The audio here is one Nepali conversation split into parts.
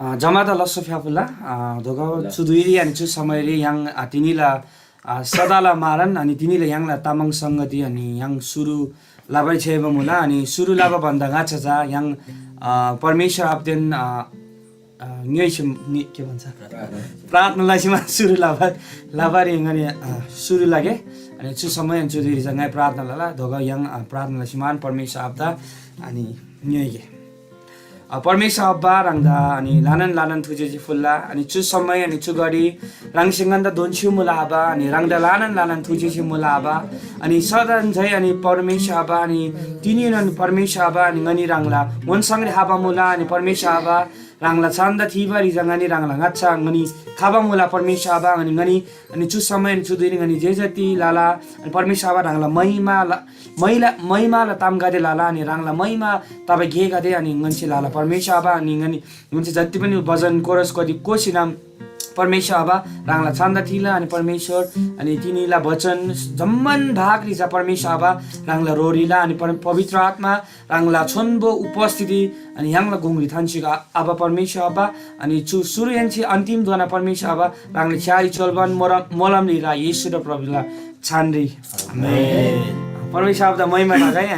Jamada Lasofia Pula, Dogo Sudiri and Chusamari Yang Atinila Sadala Maran and Itinila Yang La Tamang Sangati and Yang Suru Lava Cheva Mula and Suru Lava Bandagacha Yang Parmesha Abden Nation Kivansa Pratna Lashima Suru Lava Lavaring Suru Lage and Chusamay and Chudiri Zangai Pratna Lala, Doga Yang Pratna Lashiman, Parmesha Abda and Nye. Parmesha Abba Rangda and Lanan Tuji Fulla and Chusamay and Chugadi, Rangsinganda Donchu Mulaba and Rangda Lanan Tuji Mulaba and Southern Jay and Parmesha Abba and Tinian and Parmesha Abba and Ngani Rangla, one Sangri Habamula and Parmesha Abba. Rangla Chanda Tiba is Angani Rangla Gacha, Ngani, Kabamula, Parmeshaba, and Ngani, and Chusama and Chudin and Jezati, Lala, and Parmeshaba, Rangla Maima, La Tamga de Lala, and Rangla Maima, Tabagega de and Inganchilala, Parmeshaba, and Ingani, Munchatipan, Bazan, Chorus, Kodi Kosinam. Parmeshaba, Rangla Chanda Tila and Parmeshwar and Itinila Bachan, Zaman Bhag is a Parmeshaba, Rangla Rorila and Pavitratma, Rangla Chonbo Upostiti and Yangla Gungri Tanchiga, Abba Parmeshaba, and Ichu Surianchi Antim Dona Parmeshaba, Rangla Chari Cholban, Molam Lira, Yeshuda Pravila, Chandri. Amen. Parmeshab the Moimanagai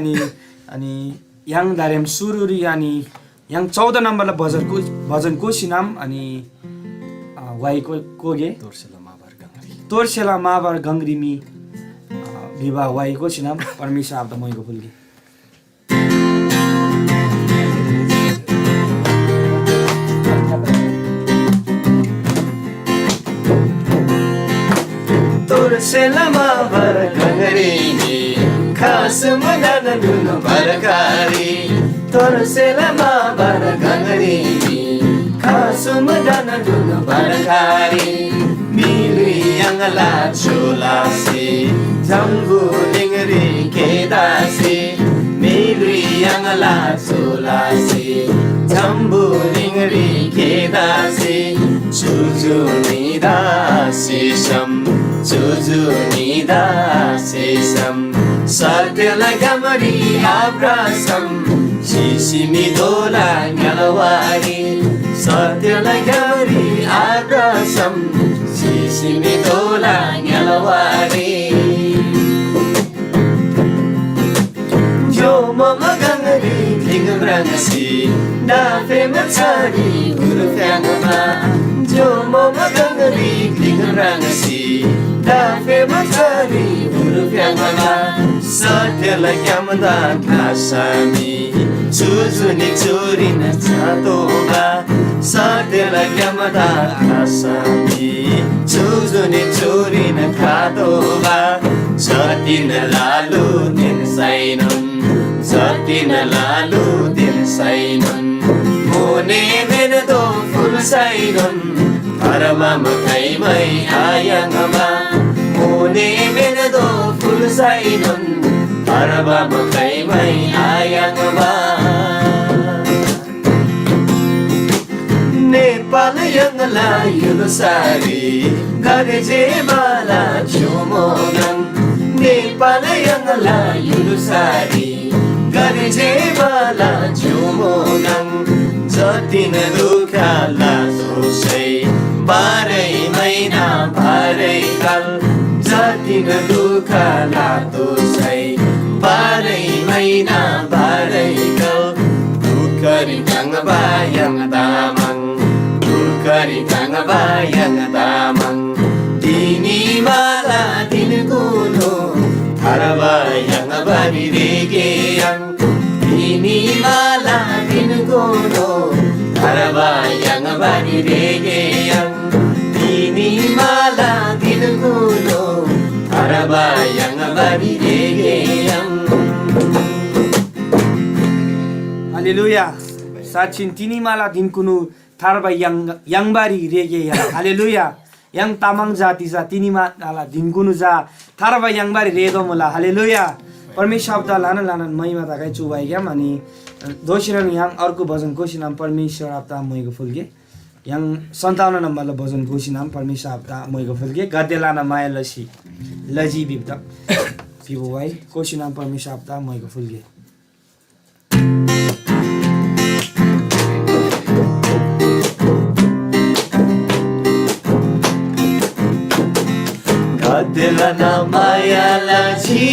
and Yang Darem Sururi and Yang Chowda number of Bazan Kushinam and Wai Koge Torsela Mabar Gangrimi Viva Wai Koshinam, Parmesha of the Moigo Fulgi. Torsela Mabar Gangrimi Kasumadana Dunu Barakari Torsela Mabar Gangrimi Kasumadana Dunu Barakari Miri Yangala Chulasi Jambu Ningri Kedasi Miri Yangala Chulasi Jambu Ningri Kedasi Chuju Nida Sisham Chuju Nida Sisham Satyala Gamari Abrasam Shishimi Dola Nyalawari Satyala Gamari Abrasam Shishimi Dola Nyalawari Jo Mama Gangari Tingrangasi Dafe Matsari Guru Fyangama Jo Mama Gangari Tingrangasi Dafe Matsari Guru Fyangama Satyala Gamada Kasami Chuzuni Churina Chatoga Satyala Gamada Kasami Chuzuni Churina Chatoga Satina Lalu Din Sainun Satina Lalu Din Sainun Mune Menado Full Sainun Paramama Kaimai Ayangama Mune Menado Full Sainun Paramama Kaimai Ayangama Nepal Yangala Yulusari Gareje Bala Chumogan Nepal Yangala Yulusari Gareje Bala Chumogan Jatina Dukala Tosai Barai Maina Barai Kal Jatina Dukala Tosai Barai Maina Barai Kal Dukari Kangabayang Damang Dukari Kangabayang Damang Dini Mala Dinikuno Harabayang Baririgeyang Dini Mala Dinikuno Harabayang Baririgeyang Dini Mala Dinikuno Harabayang Baririgeyang Hallelujah. Sachin tini mala dinkunu tharba yangbari rege ya. Hallelujah. Yang tamang jati za tini mala dinkunu za tharba yangbari redo mula. Hallelujah. Parmeshwar शब्द लान लान महिमा ताकै चुबाइ ग्याम अनि दोस्रो yang अर्को भजन कोसी नाम परमेश्वर आपता मइको फुलगे yang 57 नम्बरले भजन कोसी नाम परमेश्वर आपता मइको फुलगे गद्य लान माया लसी लजी बिब्द पिबोवाइ कोसी नाम परमेश्वर आपता मइको फुलगे काटेला मायालाई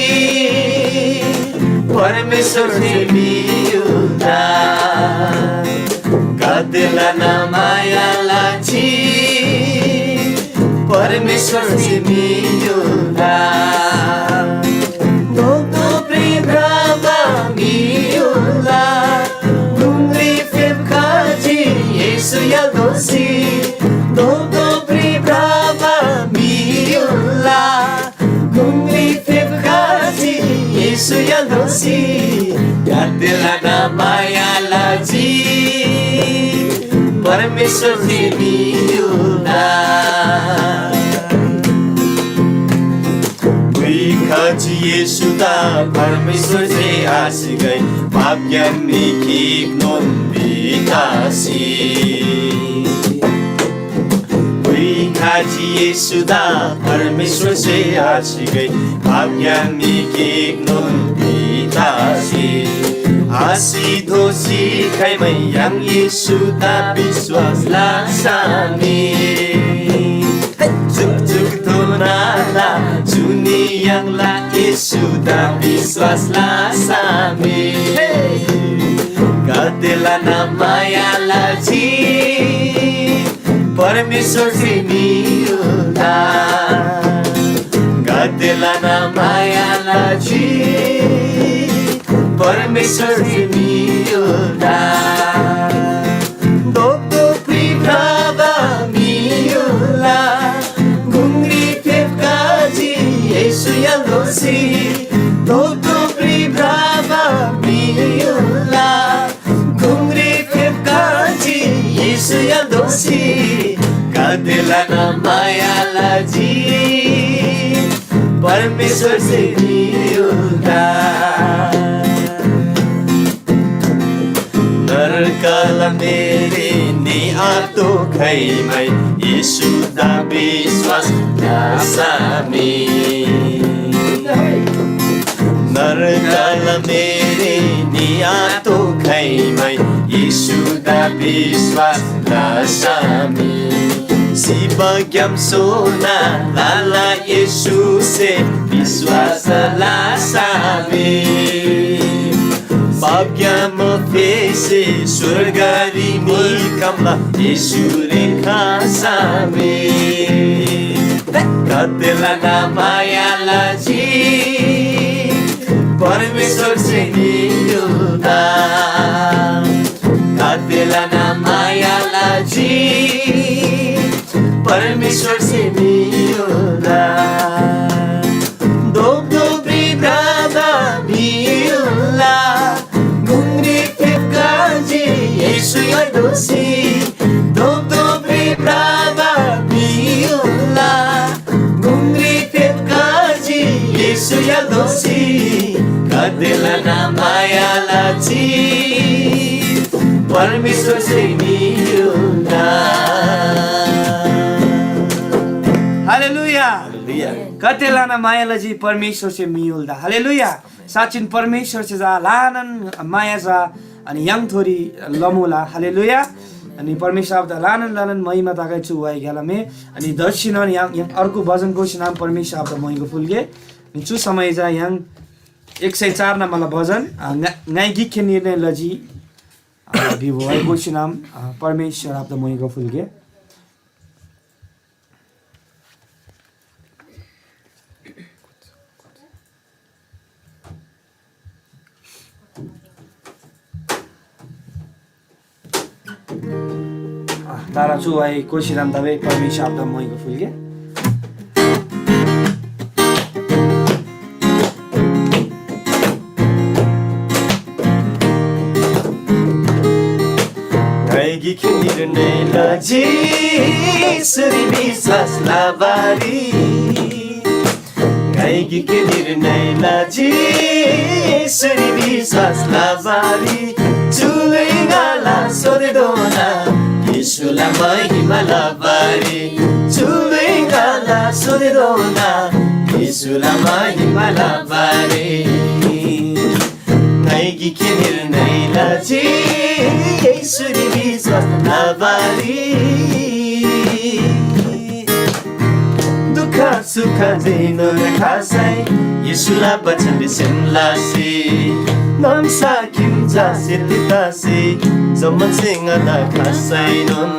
परमेश्वर से मिल्दा काटेला मायालाई परमेश्वर से मिल्दा दोतो प्रेम रामा मिल्दा गुंगरी फेम खाजी येसु या दोसी दोतो प्रेम रामा मिल्दा गुंगरी फेम खाजी येसु या दोसी काटेला मायालाई परमेश्वर से मिल्दा खाची येसु दा परमेश्वर से आस गई पाप ज्ञानी की नोंबितासी खाची येसु दा परमेश्वर से आस गई पाप ज्ञानी की नोंबितासी आसी धोसी खाइमै yang येसु दा विश्वास लासामी Tuk-tuk tonala Juni yang laki sudah biswaslah sami Katilah namanya lagi Permisor sini udah Katilah namanya lagi Permisor sini udah Dokter Pribrava miula Yesu yang dosi Toto pribrava miula Kungri kaji Yesu yang dosi Kadela namanya lagi Permisor se miula Narkala mere ni ato khaimai Yesu da biswas nasami Narkala mere ni ato khaimai Yesu da biswas nasami Sibagyam sona lala Yesu se biswas nasami Bagyam fese surgari nikamla Yesure khasame Katela namanya laji Parmeshwar se milda Katela namanya laji Parmeshwar se milda Dobdo brada milda Yesu yang dosi Dobdo brava miula Gungri kaji Yesu yang dosi Kadela namanya lagi Permisor se miula हालेलुया कतेला माया लजी परमेश्वर से मिल्दा हालेलुया साचिन परमेश्वर से जा लानन माया जा अनि yang थोरी लमुला हालेलुया अनि परमेश्वर द लानन महिमा ताकै छु वाइ गेलामे अनि दर्शन yang अर्को भजनको नाम परमेश्वर द महिको फुलगे अनि छु समय जा yang 104 नम्बरला भजन गायकी के निर्णय लजी विभो वाइको नाम परमेश्वर द महिको फुलगे तारा चुवाई कोशिराम तबे परमेश्वर आपदा Mahyco फुलगे Gaigi kinirne laji suri biswas labari Gaigi kinirne laji suri biswas labari Tulingala sodedona Yesula mahima labari Tulingala sodedona Yesula mahima labari Gaigi kinirne laji suri biswas labari Dukha suka zeno rakasai Yesula bachan disemlasi Nam sakim jase titasi Zaman singa da kasai non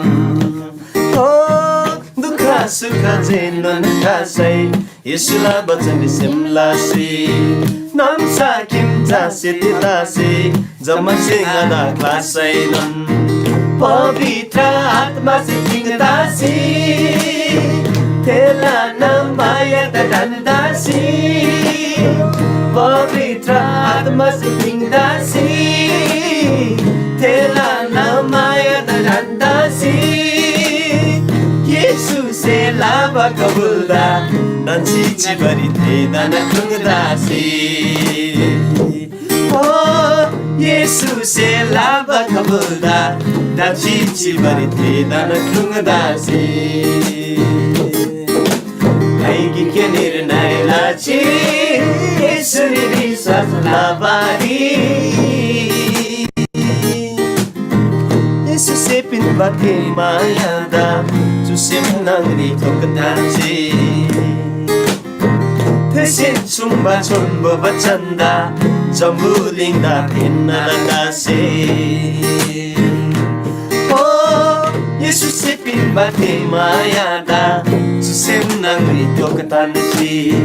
Oh duka suka zeno rakasai Yesula bachan disemlasi Nam sakim jase titasi Zaman singa da kasai non पवित्र आत्मा से tingdasi Tela na maya dadandasi पवित्र आत्मा से tingdasi Tela na maya dadandasi Yesus se lava kabulda dan cici bari te dan tingdasi Oh Yesus se lava kabulda dan cici bari te dan tingdasi Naigi kenir nailachi Yesuri visas labari Yesus sepin bate mayada Jusem nangri tokdachi Tesin sumba chombo bachanda Jambulinda pinalagasi Yesus sepin bate mayada Susem nangri tokdachi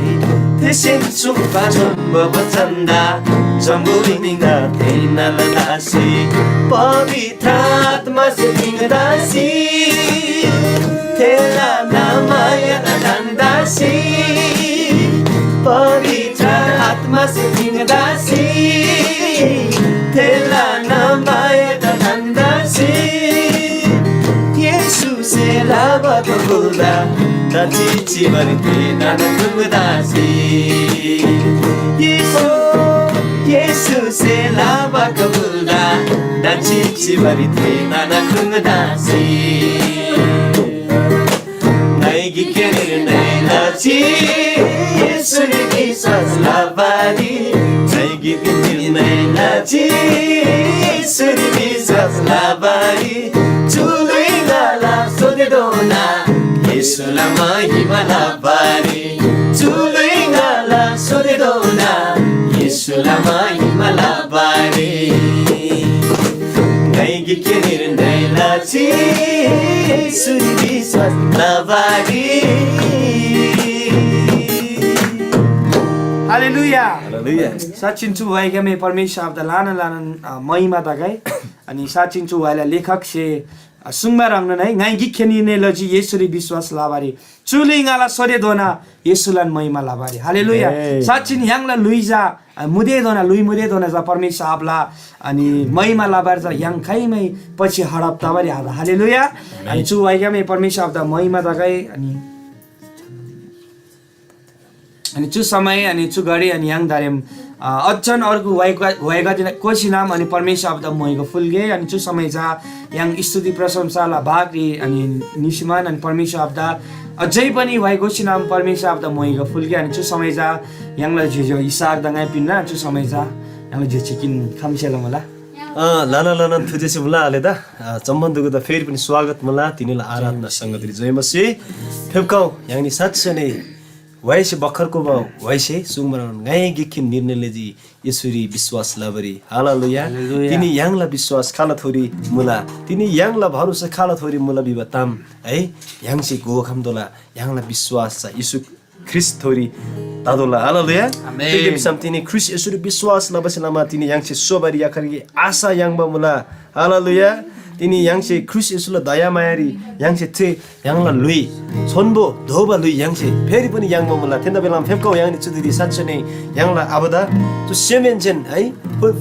Tesin sumba chombo bachanda Jambulinda pinalagasi Pavitra atma se tingdasi Tela namaya dadandasi Pavitra atma se tingdasi Tela namaya dadandasi Yesus se lava kabulda dan cici bari te dan tingdasi Yesus se lava kabulda dan cici bari te dan tingdasi Naigi kenir nailachi Yesuri visas labari Naigi kenir nailachi Yesuri visas labari Tului ngala sodedona Yesu lama hima labari Tului ngala sodedona Yesu lama hima labari Naigi kenir nailachi Yesuri visas labari हालेलुया Hallelujah. साचिन्छु भएका मे परमेश्वर अब लाना लाना महिमा तगाई अनि साचिन्छु भएला लेखक से सुंगमा रंगन है ngai gikheni लजी येसुरी विश्वास लाबारी चुलिङाला सरे दोना येसुलान महिमा लाबारी हालेलुया साचिन यांगला लुइजा मुदे दोना लुइ मुदे दोना जा परमेश्वर आपला अनि महिमा लाबार जा yang खैमै पछि हडप तबारी हालेलुया अनि छु भएका मे परमेश्वर अब महिमा तगाई अनि छु समय अनि छु गडी अनि yang दारेम अचन अर्को वाइगा दिन कोसी नाम अनि परमेश्वर अब मोइको फुलगे अनि छु समय जा yang स्तुति प्रशंसाला भागरी अनि निस्मान अनि परमेश्वर अब अझै पनि वाइको नाम परमेश्वर अब मोइको फुलगे अनि छु समय जा yang ला जो इसाक दंगाइ पिन्ना छु समय जा yang ला जो चिकिन खामसेला मला लाना लाना थुजेसे मुला आले दा चम्बन्दुको त फेरि पनि स्वागत मुला तिनीलाई आराधना संगति जयमसी फेबकाउ यानी साच्चै नै वैसे बखरको वैसे सुंगमरण ngai gikin निर्णयले जी यसुरी विश्वास लाबरी हालेलुया तिनी यांगला विश्वास खाला थोरी मुला तिनी यांगला भरोसा खाला थोरी मुला बिबताम है यांगसे गोखमदोला यांगला विश्वास छ यीशु ख्रिस्ट थोरी तादोला हालेलुया तिनी सम तिनी ख्रिस्ट यसुरी विश्वास लबसलामा तिनी यांगसे सोबरी याखरी आशा यांगबा मुला हालेलुया तिनी यांगसे ख्रिस्ट यसुला दया मायारी यांगसे थे यांगला लुई छोनबो धोबा लुई यांगसे फेरि पनि यांगबा मुला थेन्दा बेलामा फेपकाउ यांगनि चुदिरी साच्चै नै यांगला आबदा तो सेमेन्जेन है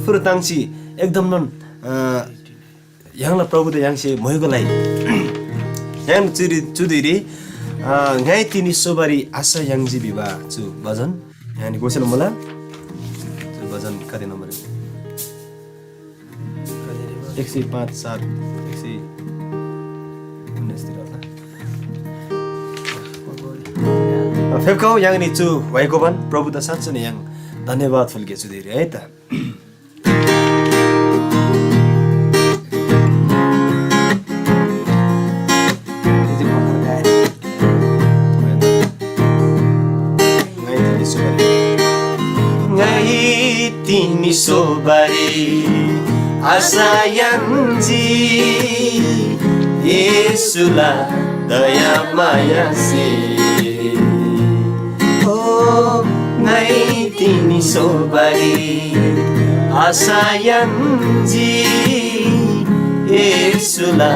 फुरतांसी एकदम नन यांगला प्रभुले यांगसे मोइगोलाई yang चुदिरी ngai तिनी सोबरी आशा यांगजी बिबा चु भजन यानी गोसेल मुला चु भजन कति नम्बर 105 7 फेबकाउ yang ni chu वाइकोबन प्रभु द साच्चै नै yang धन्यवाद फुल्के छु धेरै है त आशा यांची येशूला दया माया से हो नै तिमी सोबारी आशा यांची येशूला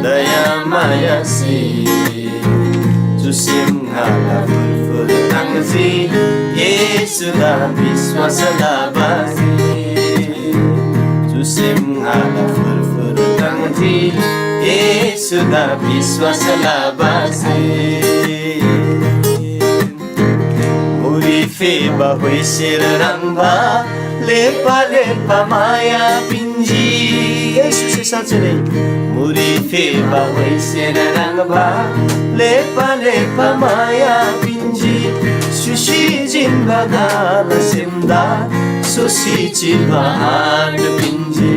दया माया से 주심하라 풀풀 당지 예수가 비스와살라 바세 주심하라 풀풀 당지 예수가 비스와살라 바세 우리 feeba hoy sirramba lepa lepa maya pinji 예수의 사전에 우리 feeba hoy sirramba lepa lepa maya pinji sushijin bagala semda susijin baad pinji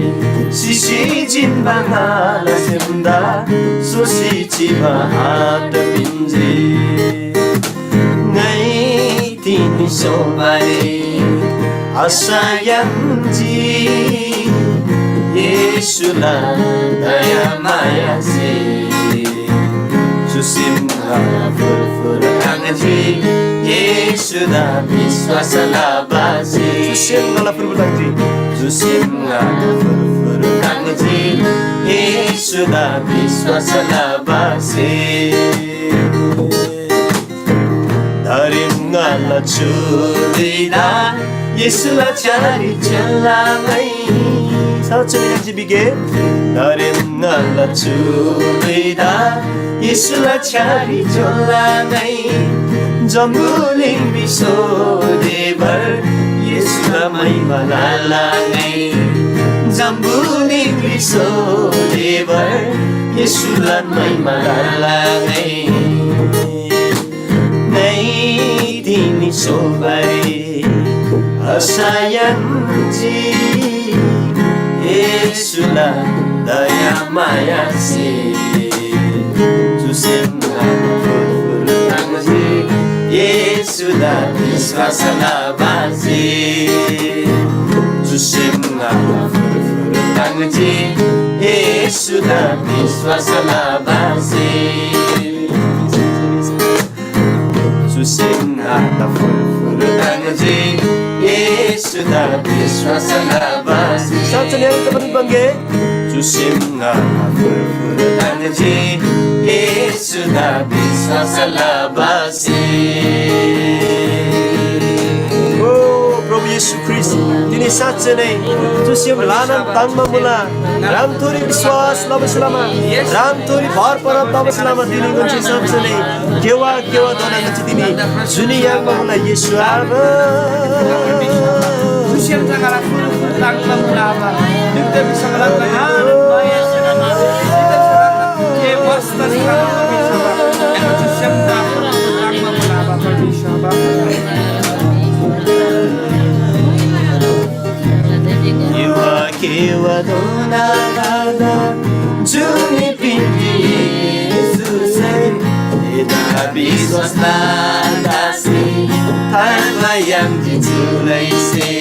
sushijin bagala semda susijin baad pinji ngai tini sobare asa yanji 예수라 daya maya se 주심하라 풀풀 당지 예수다 비스와살라 바세 주심하라 풀풀 당지 주심하라 풀풀 당지 예수다 비스와살라 바세 다림 갈라 주리다 예수라 자리 찰랑아이 사천의 양지비게 다림 갈라 주리다 예수라 자리 찰랑아이 전부링 비소대벌 예수라 마이마랄랑아이 전부링 비소대벌 예수라 마이마랄랑아이 nay dini sobari asayanji Yesulah daya maya si Jusimna furfur tangzi Yesulah biswasala basi Jusimna furfur tangzi Yesulah biswasala basi 주심하라 풀풀 당지 예수다 비스와살라 바세 사천의 양자받은 관계 주심하라 풀풀 당지 예수다 비스와살라 바세 प्रभु यीशु ख्रिस्ट तिनी साँच्चै नै तुसिम लानम ताङमा मुला रामथोरी विश्वास लबसलामा रामथोरी भर परम तबसलामा तिनी गन्छ साँच्चै नै केवा केवा दोना गन्छ तिनी जुनी याङमा मुला यीशु आमा तुसिम जंगाला ताङमा मुला आमा नित्य बिसमला आनन्द येशुनामा के मस्त सिकामा बिसमा एनो तुसिम ताङमा मुला आमा परमेश्वर kewa dona gada juni pinti Yesusai eda biswas nada si harba yang ditulai se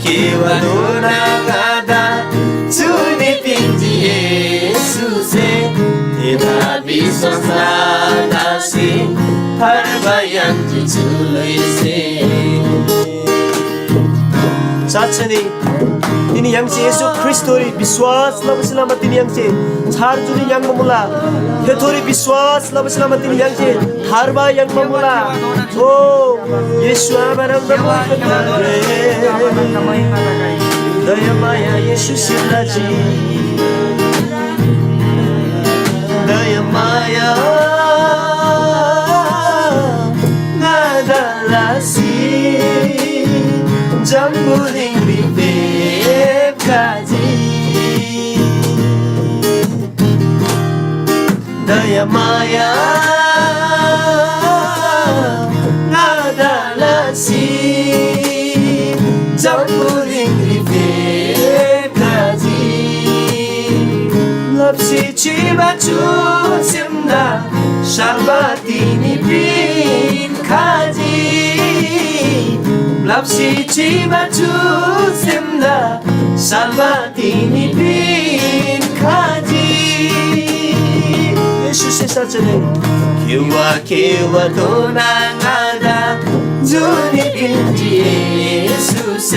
kewa dona gada juni pinti Yesusai eda biswas nada si harba yang ditulai se साँच्चै नै तिनी याङसे येशू ख्रिस्टोरी विश्वास लबसलामा तिनी याङसे छार जुनी याङमा मुला थेथोरी विश्वास लबसलामा तिनी याङसे थारबा याङमा मुला ओ येशू आमारा दया माया येशू सिलाजी दया माया नादालासी Jambuling bibib kaji Daya maya nadalasi Jambuling bibib kaji Lapsi chiba chusimna Shabati ni bin kaji lapsi ciba cu semda salva tini bin kaji Yesus saja kewa tonang ada juni binti Yesus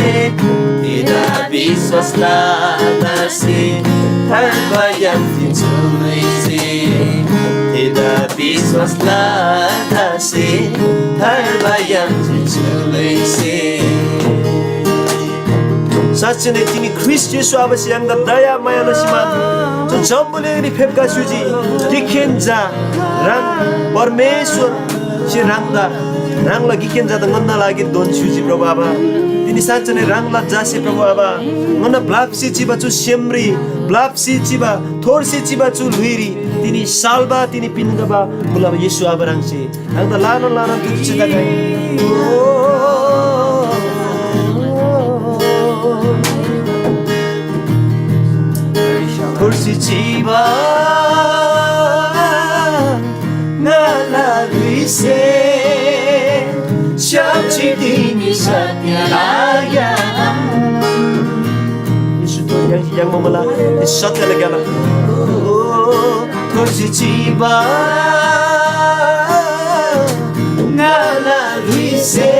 tidak biswas latasi terbayang tinjulisi tidak biswas latasi terbayang tinjulisi साँच्चै नै तिमी ख्रिस्ट येशू आबा yang daya maya nasiman जो जम्बुले नि फेपका सुजी गिखेन जा रङ परमेश्वर से रङदा रङला गिखेन जा त ngonna लागि दोन सुजी प्रभु आबा तिनी साँच्चै नै रङला जासे प्रभु आबा ngonna ब्लाप्सी चिबा चु सेमरी ब्लाप्सी चिबा थोरसी चिबा चु लुइरी तिनी सालबा तिनी पिनगबा मुला येशू आबा रङसे रङदा लानो लानो तुछि दगाई Kursi ciba nalalise Syapci dini satya laya Yesus Tuhan yang memelah satya lagana Kursi ciba nalalise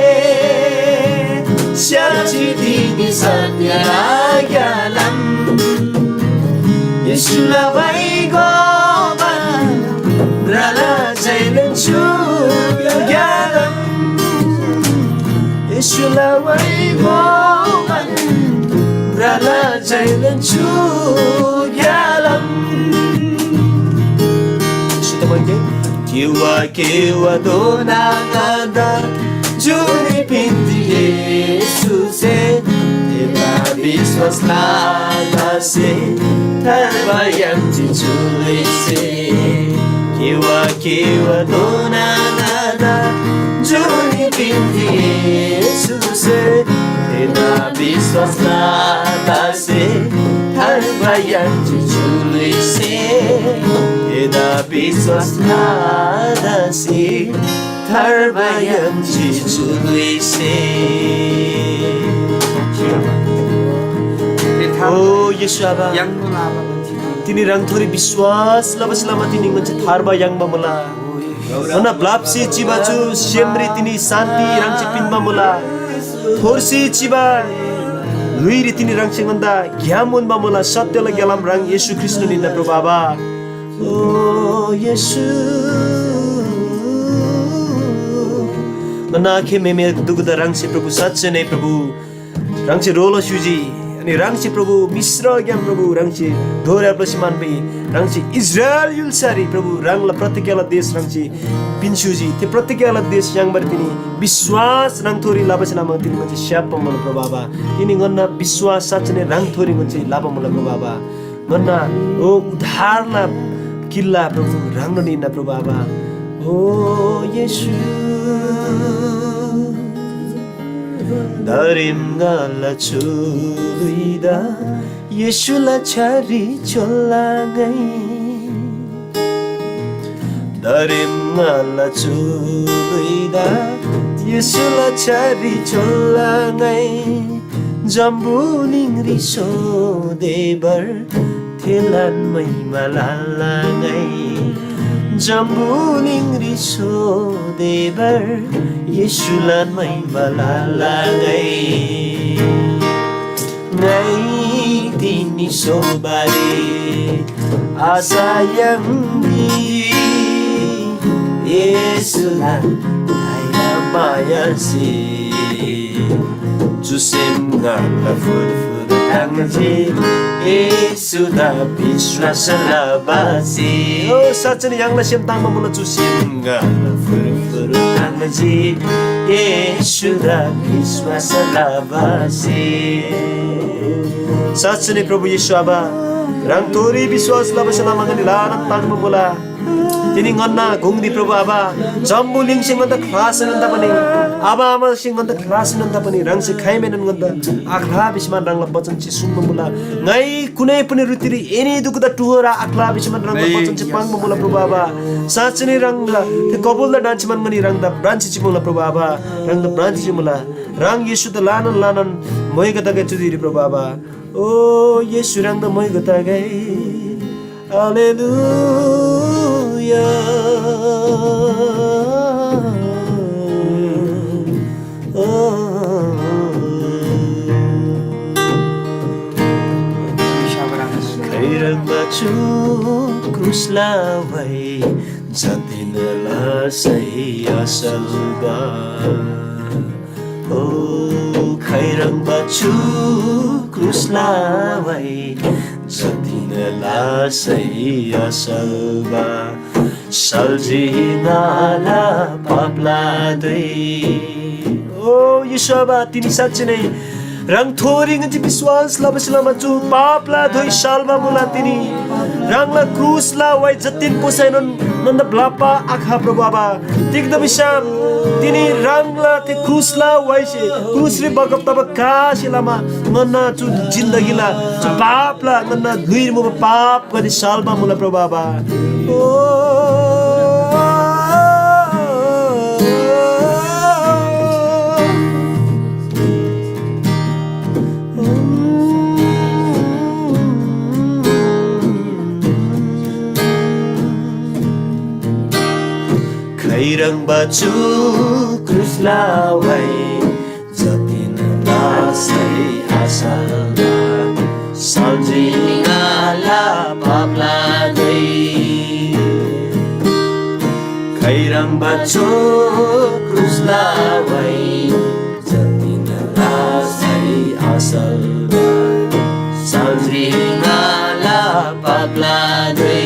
Syapci dini satya laya Yesus lawai goban Brala jailan chugalam Yesus lawai goban Brala jailan chugalam Yesus teman kewa donang ada Juni pinti Yesus Tidak biswas latasi terbayang cinculisi Kiwa donang ada Juni binti Yesus Tidak biswas latasi terbayang cinculisi Tidak biswas latasi terbayang cinculisi Oh Yesus Aba Tini rang thori biswas laba selama tini ngonche tharba yang mamala Mana blapsi ciba cu semri tini santi rang cipin mamala Thorsi ciba luiri tini rang cenganda gyamun mamala satya la gyalam rang Yesus Kristus ninda Prabhu Aba Oh Yesus Mana ke meme dugda rang se Prabhu satya nei Prabhu rang ce rola suji अनि रांची प्रभु मिश्र ज्ञान प्रभु रांची ढोरा प्लसिमान पे रांची इजरायल युलसारी प्रभु रांगला प्रतिज्ञाला देश रांची पिन्सुजी ते प्रतिज्ञाला देश yang bertini विश्वास रांग थोरी लाबसना म तिनी मचे श्याप मन प्रभावा तिनी गन्ना विश्वास साचने रांग थोरी मचे लाब मन प्रभावा गन्ना ओ उद्धारला किल्ला प्रभु रांग निना प्रभावा ओ येशू Darim ngala chuluida Yeshula chari cholangai Darim ngala chuluida Yeshula chari cholangai Jambu ningri so debar Thilan mai malalangai Jambu ningri so debar Yesulan may malalangai Ngay tini sobari Asayang di Yesulan kaya mayansi Jusem nga la fur tangaji Yesu da biswasa labasi Oh sachen yang la siem tang mamula jusem nga la fur tangaji Yesu da biswasa labasi साँच्चै नै प्रभु येशू आबा रङ तोरी विश्वास लबसना मगनी लान ताङ ममुला तिनी ngonna घुङ्दी प्रभु आबा जम्बु लिङसिङ गन्दा क्लास नन्दा पनि आबा आमा सिङ गन्दा क्लास नन्दा पनि रङसे खाइमेनन गन्दा आखला बिसमान रङला बचन छि सुन्न मुला ngै कुनै पनि रुतिरी एनी दुखदा टुहरा आखला बिसमान रङला बचन छि पाङ मुला प्रभु आबा साचने रङला ते कबुलदा डान्स मन गनी रङदा ब्रान्च छि मुला प्रभु आबा रङदा ब्रान्च छि मुला रङ येशु त लानन मोय गता गे चुदिरी प्रभु आबा ओ येशु रङदा मोय गता गे हालेलुया खैरङमाछु क्रुसलाई जतिनलाई सही असल बा ओ खैरङमाछु क्रुसलाई जतिनलाई सही असल बा सल्झिनाला पापला दै ओ यीशुबा तिनी साँच्चै नै रङ थोरी गंजी विश्वास ला बसलामा चु पापला धोइ सालमा मुला तिनी रङला क्रुसला वाइ जतिन पोसाइनन नन्द ब्लापा आखा प्रभु आबा तिग्द बिशाम तिनी रङला ते क्रुसला वाइ से क्रुस रे बगप तब कासिलामा नन्ना चु जिन्दगीला चु पापला नन्ना धुइर मु पाप गदि सालमा मुला प्रभु आबा ओ खैरङमाछु क्रुसलाई जतिनलाई सही असल सल्झिनाला पापला दै खैरङमाछु क्रुसलाई जतिनलाई सही असल सल्झिनाला पापला दै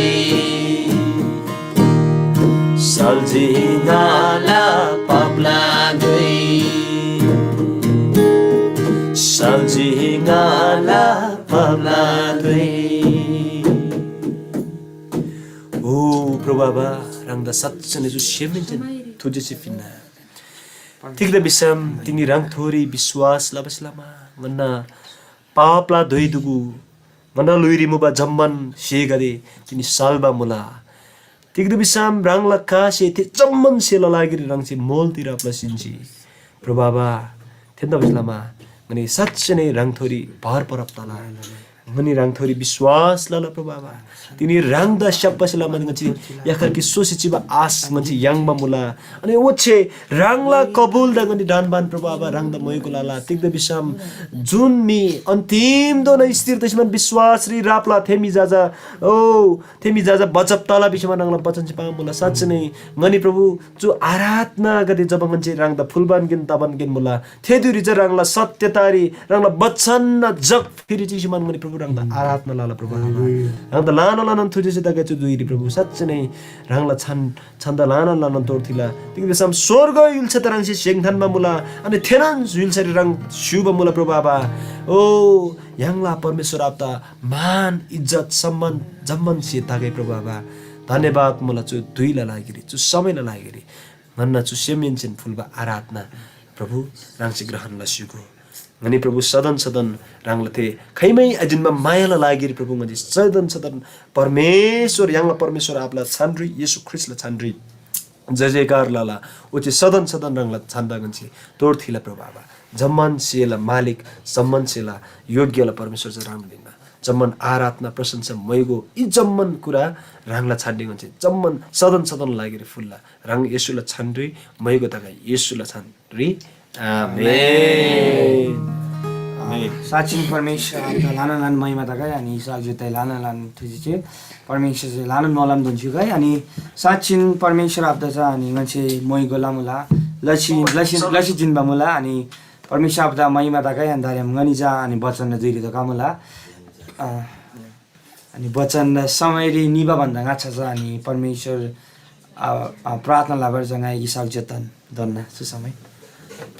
सल्झिनाला पापला दै सल्झिनाला पापला दै ओ प्रभु आबा रङदा साँच्चै जो सेमिन्छन् थुजेसी फिन्ना तिग्द बिसम तिनी रङ थोरी विश्वास लबसलामा गन्ना पापला धोइ दुगु गन्ना लुइरी मुबा जम्मन से गरे तिनी सालबा मुला तिग्द बिसाम रङ लक्का से ते चम्मन सेला लागिरी रङ से मोलतिर प्लसिन्ची प्रभावा थेन्दा बिस्लामा गनी साँच्चै नै रङ थोरी भर परप तला गनी रङ थोरी विश्वास लला प्रभावा तिनी रङ द शब्बसला मन गछि याखर कि सोसिचिबा आस गछि याङबा मुला अनि ओछे रङला कबुल द गनी दानबान प्रभावा रङ द मोयको लाला तिग्द बिसाम जुन मी अन्तिम दोन स्थिर तसमान विश्वास रि रापला थेमी जाजा बचप तला बिसमा रङला बचन छ मुला साँच्चै नै गनी प्रभु जो आराधना गते जब गन्छ रङ द फुलबान गिन तबन गिन मुला थेदुरी ज रङला सत्यतारी रङला बचन जग फेरि चिसमान गनी प्रभु रङ द आराधना लाला प्रभु रङ द लान लानन थुजेसे दगे छु दुइरी प्रभु साँच्चै नै रङला छन्द लानन लानन तोर्थिला तिग बेसम स्वर्ग युल्छ तरङसे सेङथानमा मुला अनि थेनन युल्छ रङ शुभ मुला प्रभु आबा ओ याङला परमेश्वर आपता मान इज्जत सम्मान जम्मन से तागे प्रभु आबा धन्यवाद मुला छु दुइला लागिरी छु समयला लागिरी मन्ना छु सेमिन्छन फुलबा आराधना प्रभु रङसे ग्रहण लसिगु गनी प्रभु सदन रङला थे खैमै अजिनमा मायाला लागिरी प्रभु गनी सदन परमेश्वर याङला परमेश्वर आपला छान्ड्री येशू ख्रिस्टला छान्ड्री जय जयकार लाला ओचे सदन रङला छान्दा गन्छी तोर्थिला प्रभु आबा जम्मन सेला मालिक सम्मान सेला योग्यला परमेश्वर ज राम दिनमा जम्मन आराधना प्रशंसा मैगो यी जम्मन कुरा रङला छान्डी गन्छी जम्मन सदन लागिरी फुल्ला रङ येशूला छान्ड्री मैगो तगा येशूला छान्ड्री आमेन साँच्चै परमेश्वर लान महिमा त गए अनि साजुतै लान थुजिचे परमेश्वर चाहिँ लान नलाम दन्छु गए अनि साँच्चै परमेश्वर आप्दा छ अनि मान्छे मोइ गोलामुला लसी जिन्बा मुला अनि परमेश्वर आप्दा महिमा त गए अनि धार्यम गनी जा अनि वचन दुइरी त कामुला अनि वचन समयले निभा भन्दा गाछा छ अनि परमेश्वर प्रार्थना लाभर जगाएकी साउचेतन दन्ना सुसमय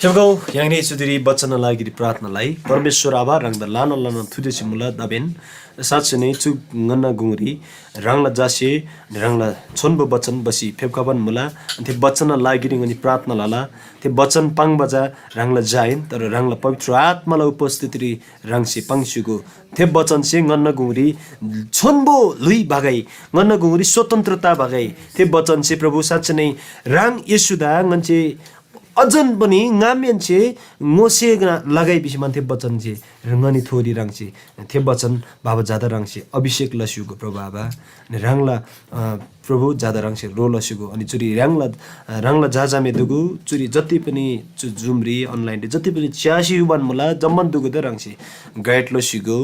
फेवगाउँ याङने सुदिरी बच्चन लागि प्रार्थनालाई परमेश्वर आभार रङदा लानो लानो थुदेसी मुला दबेन साँच्चै नै चु ngana गुंगरी रङला जासे रङला छोनबो बच्चन बसी फेवकाबन मुला त्यो बच्चन लागि ngani प्रार्थना लाला त्यो बच्चन पाङ बजा रङला जाइन तर रङला पवित्र आत्माला उपस्थिति रङसे पाङसुको त्यो बच्चन से ngana गुंगरी छोनबो लुई भागै ngana गुंगरी स्वतन्त्रता भागै त्यो बच्चन से प्रभु साँच्चै नै रङ येशुदा ngन्छे अजन पनि ngamen che ngose lagai bisi man the bachan che ngani thori rang che the bachan baba jada rang che abhishek lasiuko प्रभु बाबा रङला प्रभु ज्यादा रङ से रो लसिगो अनि चुरी रङला जाजामे दुगु चुरी जति पनि जुमरी अनलाइन जति पनि च्यासी युवान मुला जम्मन दुगु द रङ से गाइड लसिगो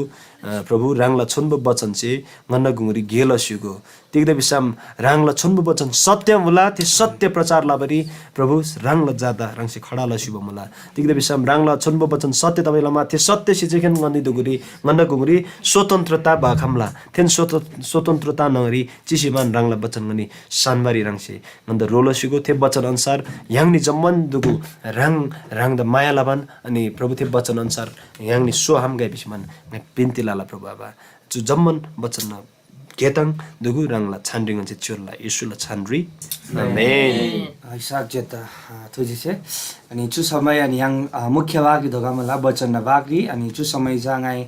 प्रभु रङला छन्ब बचन से ngana गुंगरी गे लसिगो तिगदे बिसम रङला छन्ब बचन सत्य मुला ते सत्य प्रचार लाबरी प्रभु रङला ज्यादा रङ से खडा लसिबो मुला तिगदे बिसम रङला छन्ब बचन सत्य तबैला मा ते सत्य से जेखेन ngani दुगुरी ngana गुंगरी स्वतन्त्रता बाखमला थेन स्वतन्त्रता नगरी चिसिमान रङला बचन ngani सानबारी रङसे नन्द रोलसिगो थे बचन अनुसार याङनी जम्मन दुगु रङ द माया लाबन अनि प्रभु थे बचन अनुसार याङनी सो हम गए बिसमान पिन्ति लाला प्रभु बाबा जु जम्मन बचन न केतङ दुगु रङला छानरिङ चाहिँ चोरला येशुला छानरी आमेन इसाक जेता तुझे अनि चु समय अनि yang मुख्य भाग दोगामला बचन न भागरी अनि चु समय जाङाइ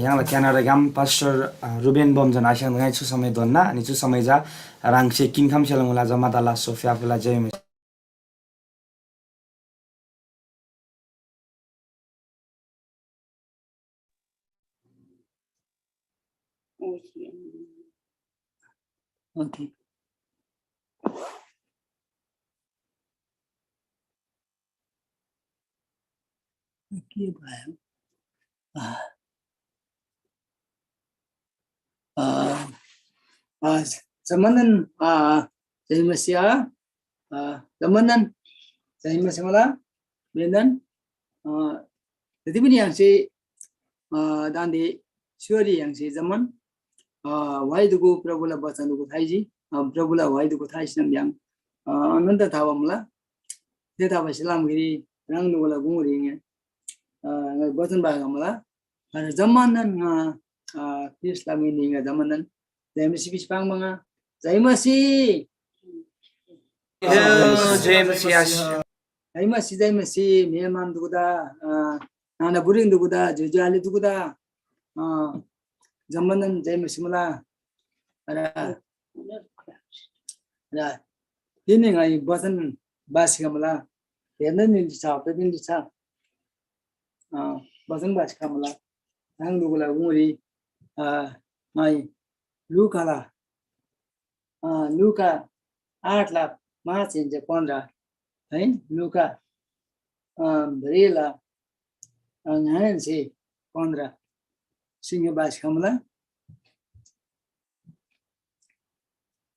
yang la Canada gam pastor Ruben bom jan asyang ngai chu samai donna ani chu samai ja rang se king kham selang la jama dala Sofia pula jai Okay. Okay, zamanan jadi Mesia zamanan jadi Mesia malah benan jadi ini yang si dan di Syria yang si zaman wahai dugu Prabhulah baca dugu thaiji Prabhulah wahai dugu thaiji nam yang ananda thawa mula dia thawa Islam giri rang dugu la gungurinya baca bahasa mula zamanan Islam ini nggak zamanan Jai Masih bispang mga Jai Masih Jai Masih Myanmar duguda Nana Buring duguda Jujali duguda zamanan Jai Masih mula ada ini ngai bosan basi kamala yana ni sa pedin di sa bosan basi kamala nang dugula nguri ngai Luka la Luka 8:5 inch 15 है Luka Brela ngayon si 15 Singh बास kamala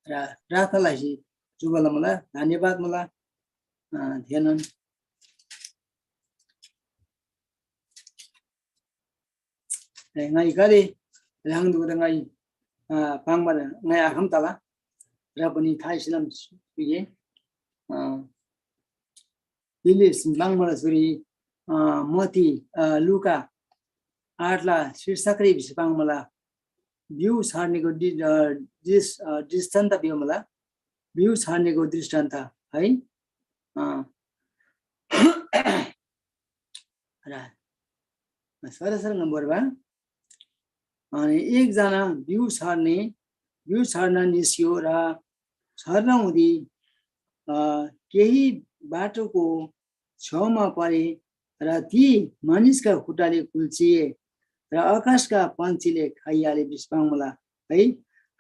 रातलाई जुगला मला धन्यवाद मला ध्यान ngai kali lang du ngai pangmana ngai aham tala rabani thai silam piye dili simbangmana suri moti luka atla sirsakri bisipangmala view sarnego distanta view mala view sarnego distanta hai ra सरसर नम्बर बा अनि एकजना भ्यू छर्न निस्यो र छर्न हुँदी केही बाटोको छेउमा परे र ती मानिसका खुट्टाले कुल्चिए र आकाशका पन्छीले खाइहाले बिस्पाङमला है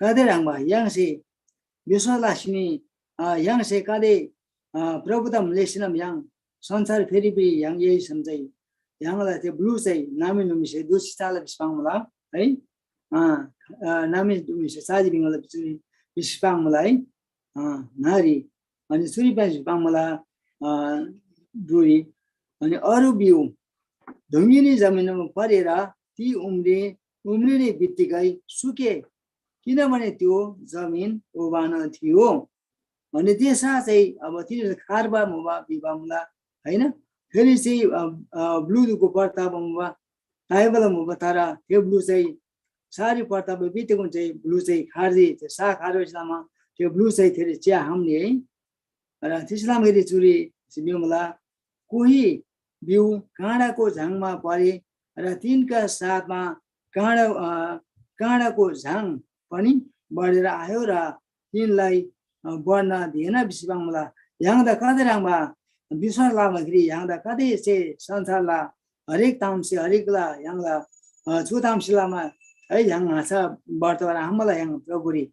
कादे राङमा याङसे विश्वलासिनी याङसे कादे प्रभुता मलेसिनम याङ संसार फेरि पनि याङ यही सम्झै 양ला त्यो ब्लू चाहिँ नामी नुमिसे दोसी चाला बिस्पाङमला है नामी नुमिसे साजी बिङला बिस्पाङमला है नारी अनि सुरी पाइ बिस्पाङमला दुई अनि अरु बिउ ढुङ्गिनी जमिनमा परेर ती उम्रिने बित्तिकै सुके किनभने त्यो जमिन ओबान थियो अनि त्यसमा चाहिँ अब ती खारबा मोबा बिबामला हैन फेरि चाहिँ ब्लुको पर्तामा टाइबल बताएर त्यो ब्लु चाहिँ सारी पर्ताप बितेको चाहिँ ब्लु चाहिँ खार्दी त्यो सा खारेमा त्यो ब्लु चाहिँ फेरि चिया हाम्ने है र त्यसलाई फेरि चुरी बिउमला कोही बिउ काँडाको झाङमा परे र तिनका साथमा काँडाको झाङ पनि बढेर आयो र तिनलाई बढ्न दिएन बिसिबाङमला याङदा कतै राङमा विश्वास लाग्दाखेरि याङदा कतै चाहिँ संसारला हरेक तामसे हरेकला याङला छु तामसिलामा है याङ हाँसा वर्तमान हामीलाई याङ प्रभुरी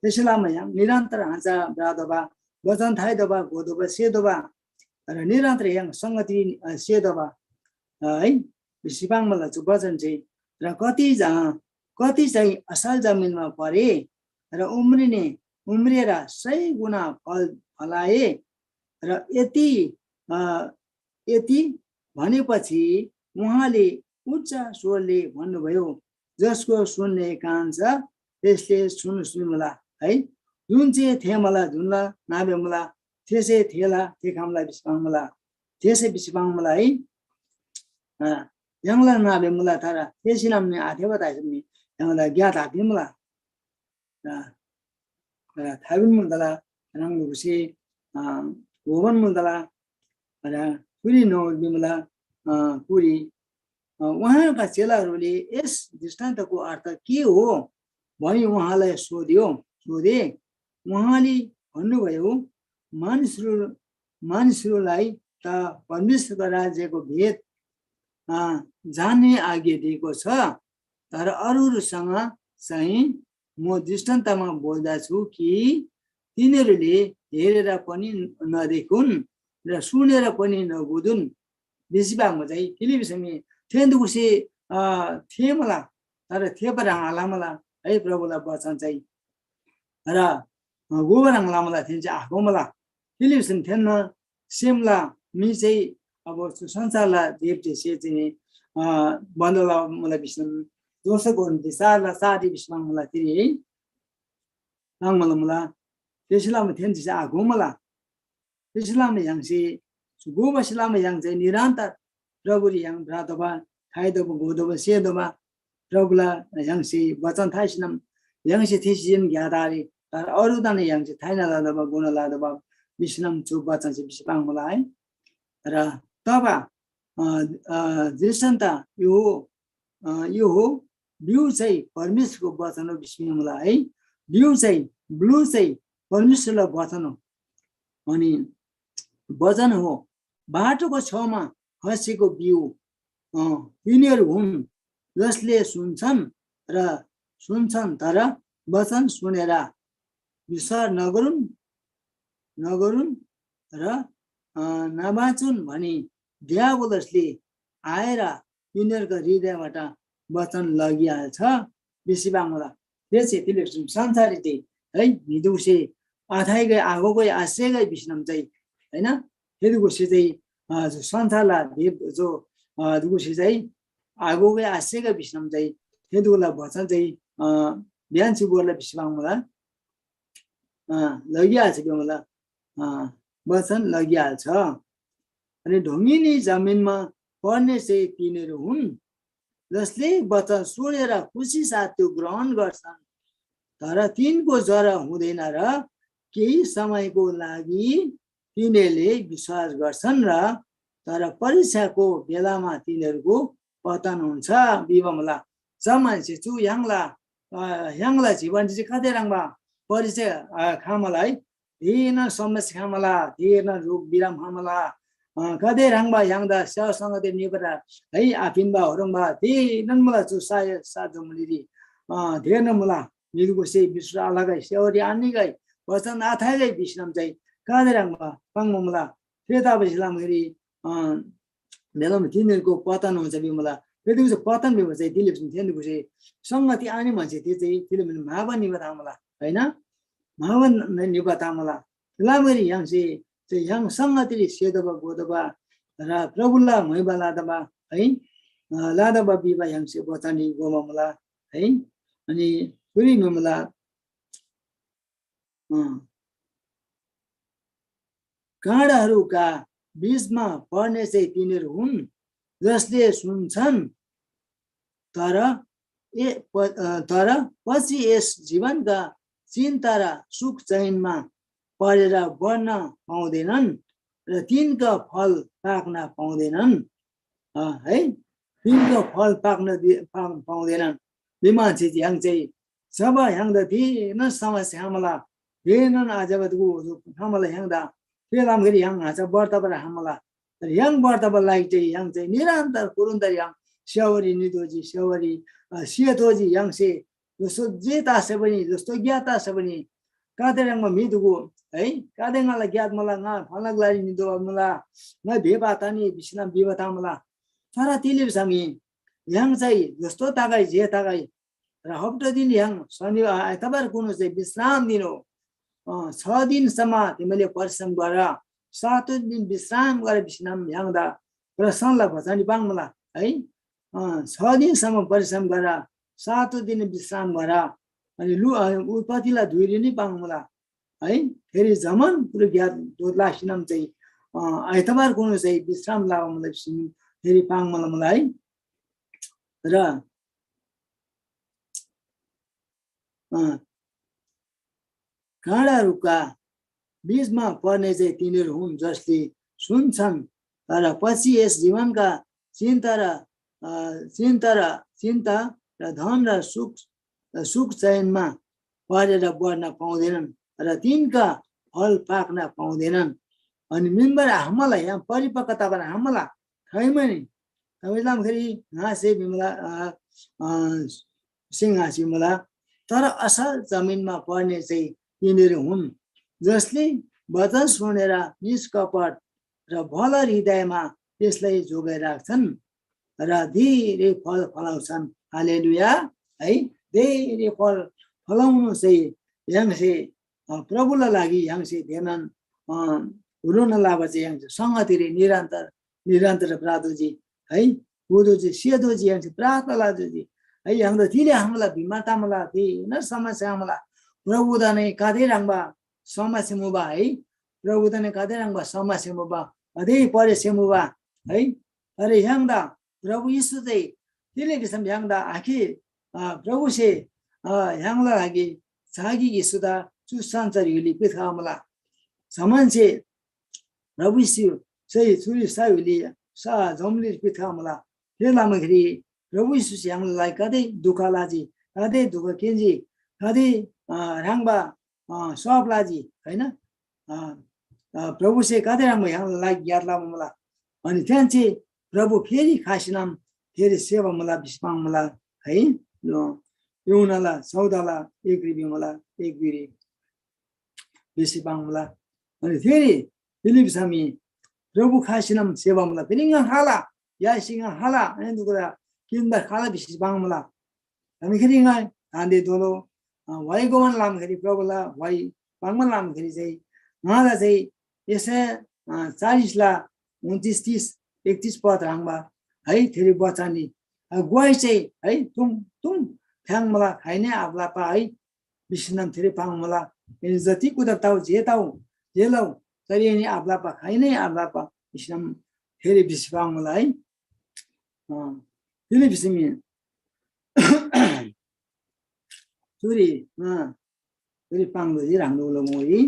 त्यसैलामा याङ निरन्तर हाँसा ब्रादबा वचन थाइ दबा गोदबा सेदबा र निरन्तर याङ सङ्गति सेदबा है बिसिबाङमला चाहिँ वचन चाहिँ र कति चाहिँ असल जमिनमा परे र उम्रिएर 100 गुणा फल फलाए र यति भनेपछि उहाँले उच्च स्वरले भन्नुभयो जसको सुन्ने कान छ त्यसले सुन्नुला है जुन चाहिँ थेमला जुनला नाबेमला त्यसै थेला थेखामला बिस्पाङमला त्यसै बिस्पाङमला है याङला नाबेमला तर त्यसै नामले आथे बताइसम्म याङला ज्ञात आथेमला थाबिन मुन्दला रङलुसे गोवन मुन्दला र पुरी नौबिमला पुरी उहाँका चेलाहरूले यस दृष्टान्तको अर्थ के हो भनी उहाँलाई सोधे उहाँले भन्नुभयो मानिसहरूलाई त परमेश्वरको राज्यको भेद जान्ने आज्ञा दिएको छ तर अरूसँग चाहिँ म दृष्टान्तमा बोल्दछु कि तिनीहरूले हेरेर पनि नदेखुन् र सुनेर पनि नबुझुन् बेसीभागमा चाहिँ टेलिभिजनले थेन्दुकुसे थेमला तर थेपरा हालामला है प्रभुलाई वचन चाहिँ र गोबराङ लामला थिएन चाहिँ आगोमला टेलिभिजन थिएन सेमला मि चाहिँ अब संसारला देवटे से चाहिँ बन्दला मलाई विष्णु दोषको दिशाला सारी विष्णु मलाई तिरी है नाङमला मला त्यसलामा थिएन चाहिँ आगोमला त्यसलामा याङसे गोबसलामा याङ चाहिँ निरन्तर प्रभुले याङ भ्रातबा खाइदबा गोदबा सेदबा प्रभुला याङसे वचन थाइसिनम याङसे थिसिन ज्ञादारी तर अरू दाने याङसे थाइना लादबा गुण लादबा विष्णम छु वचन चाहिँ विष्पाङ मला है र तब दृष्टान्त यो हो बिउ चाहिँ परमेश्वरको वचन हो विष्णु मला है बिउ चाहिँ ब्लु चाहिँ परमेश्वरको वचन हो अनि वचन हो बाटोको छेउमा खसेको बिउ तिनीहरू हुन् जसले सुन्छन् तर वचन सुनेर विश्वास नगरुन् र नबाचुन् भनी दियावलसले आएर तिनीहरूको हृदयबाट वचन लगिहाल्छ बेसीबाङला त्यसै त्यसले संसारी चाहिँ है हिदुसे आथाइ गए आगो गए आशय गए विष्णम चाहिँ होइन हेदुसे चाहिँ संसारलाई देव जो दुगुसे चाहिँ आगो गए आशय गए विष्णम चाहिँ हेदुलाई वचन चाहिँ बिहान सिबोरलाई विश्वाङला लगिहाल्छ कि मलाई वचन लगिहाल्छ अनि ढुङ्गिनी जमिनमा पर्ने चाहिँ तिनीहरू हुन् जसले वचन सुनेर खुसी साथ त्यो ग्रहण गर्छन् तर तिनको जरा हुँदैन र केही समयको लागि तिनीहरूले विश्वास गर्छन् र तर परीक्षाको बेलामा तिनीहरूको पतन हुन्छ विवमला मान्छे छु याङला जीवन चाहिँ कतै रङमा परिचय खामलाई धेर समस्या खामला धेर रोग बिराम खामला कतै रङमा याङदा स्याउसँग त्यो निपरा है आफिनबा हरङबा धेर मलाई छु सायद साधुमुली धेर मला मिलको से विश्व अलगै सेवरी आनी गई वचन आथाइ गई विष्णम चाहिँ कतै रङमा पाङमला फेता बसिलाम फेरि बेलामा तिनीहरूको पतन हुन्छ बिमला त्यतिको चाहिँ पतन भयो चाहिँ त्यसले तिनीहरूको चाहिँ सङ्गति आने मान्छे त्यो चाहिँ त्यसले महावन निबतामला होइन महावन निबतामला लामरी यहाँ चाहिँ यहाँ सङ्गतिले सेदबा गोदबा र प्रभुल्ला मैबा लादबा है लादबा बिबा यहाँ चाहिँ बचानी गोमामला है अनि पुरी मेमला काँडाहरूका बीचमा पर्ने चाहिँ तिनीहरू हुन् जसले सुन्छन् तर पछि यस जीवनका चिन्ता र सुख चैनमा परेर बढ्न पाउँदैनन् र तिनका फल पाक्न पाउँदैनन् है तिनको फल पाउँदैनन् मान्छे चाहिँ जब ह्याङ्दा थिएन समस्या हामीलाई थिएनन् आजबदको हामीलाई ह्याङ्दा फेरि ह्याङ हाँच व्रतबाट हामीलाई ह्याङ व्रतलाई चाहिँ ह्याङ चाहिँ निरन्तर कुरुन्तर ह्याङ स्यावरी निदोजी स्यावरी सेतोजी ह्याङसे जस्तो जे तासे पनि जस्तो ज्ञात तासे पनि कादेरङमा मिदुको है कादेङलाई ज्ञात मलाई न फलगलाई निदो मलाई न भेबातानी विश्राम विवता मलाई तर तिले समी ह्याङ चाहिँ जस्तो तागाई जे तागाई र हप्ता दिन ह्याङ शनिबार आइतबार कुनो चाहिँ विश्राम दिनु 6 दिनसम्म तिमीले परिश्रम गर 7 दिन विश्राम गरेर विश्राम ह्याङदा प्रसन्नलाई भचानी पाङ मलाई है 6 दिनसम्म परिश्रम गर 7 दिन विश्राम गर अनि उत्पत्तिलाई धुइरी नै पाङ मलाई है फेरि जमन पुरो ज्ञात दोलासिनम चाहिँ आइतबार कुनो चाहिँ विश्राम लाव मलाई फेरि पाङ मलाई र काँडाहरूका बीचमा पर्ने चाहिँ तिनीहरू हुन् जसले सुन्छन् तर पछि यस जीवनका चिन्ता र धन र सुख चयनमा परेर बढ्न पाउँदैनन् र तिनका फल पाक्न पाउँदैनन् अनि मिनबाट हामीलाई यहाँ परिपक्वताबाट हामीलाई खैमा नि तपाईँलाई हाँसे बिमला सिंह हाँसी मला तर असल जमिनमा पर्ने चाहिँ तिनीहरू हुन् जसले वचन सुनेर निष्कपट र भल हृदयमा त्यसलाई जोगाइराख्छन् र धेरै फल फलाउँछन् हालेलुया है धेरै फल फलाउनु चाहिँ यहाँसे प्रभुलाई लागि यहाँसे ध्यान हुन लाभ चाहिँ यहाँ सङ्गतिले निरन्तर प्रार्थोजी है बुधोजी सेदोजी यहाँ प्रार्थना लाजोजी है यहाँ तिले हामीलाई भिमाता मलाई थिएन समस्या हामीलाई प्रभुदाने काँधै राङ्बा समस्या मुबा है प्रभुदाने काँधै राङ्बा समस्या मुबा अधै परेसे मुबा है अरे ह्याङ्दा प्रभु यीशु चाहिँ तिले विषम ह्याङ्दा आखिर प्रभु से ह्याङ्ला लागि छागी यीशुदा सुसंसार हिली पिथा मला समान से प्रभु यीशु चाहिँ छुरी साइली सा जमली पिथा मला त्यसलाई मखेरि प्रभु यीशु ह्याङ्लाई कतै दुःख लाजी कतै दुःख केन्जी कतै राङ्बा सब लाजी हैन प्रभु से कतै राङ्बा ह्याङ्लाई ज्ञात लाम मला अनि त्यहाँ चाहिँ प्रभु फेरि खासिनाम फेरि सेवा मला विस्माङ मला है एउनाला 14ला 1 रिबी मला 1 बिरी बेसी पाङ मला अनि फेरि फिलिप सामी प्रभु खासिनाम सेवा मला फेरि हाला या सिंह हाला अनि दुगरा किन्दा खाला बेसी पाङ मला हामी फेरि हान्दे दोलो वाइ गोवन लाम फेरि प्रभुला वाइ पाङमा लाम फेरि चाहिँ उहाँलाई चाहिँ यसै 40 ला 29 30 31 पद राङबा है फेरि बचानी गुवाई चाहिँ है तुम फ्याङ मला खाइने आब्ला पा है विश्राम फेरि पाङ मला जति कुदाताउ जेताउ जेलाउ तरी नि आब्ला पा खाइने आब्ला पा विश्राम फेरि विश्वाङ मला है फेरि विश्रामी चुरी फेरि पाङ दि राङ्दो लमोइ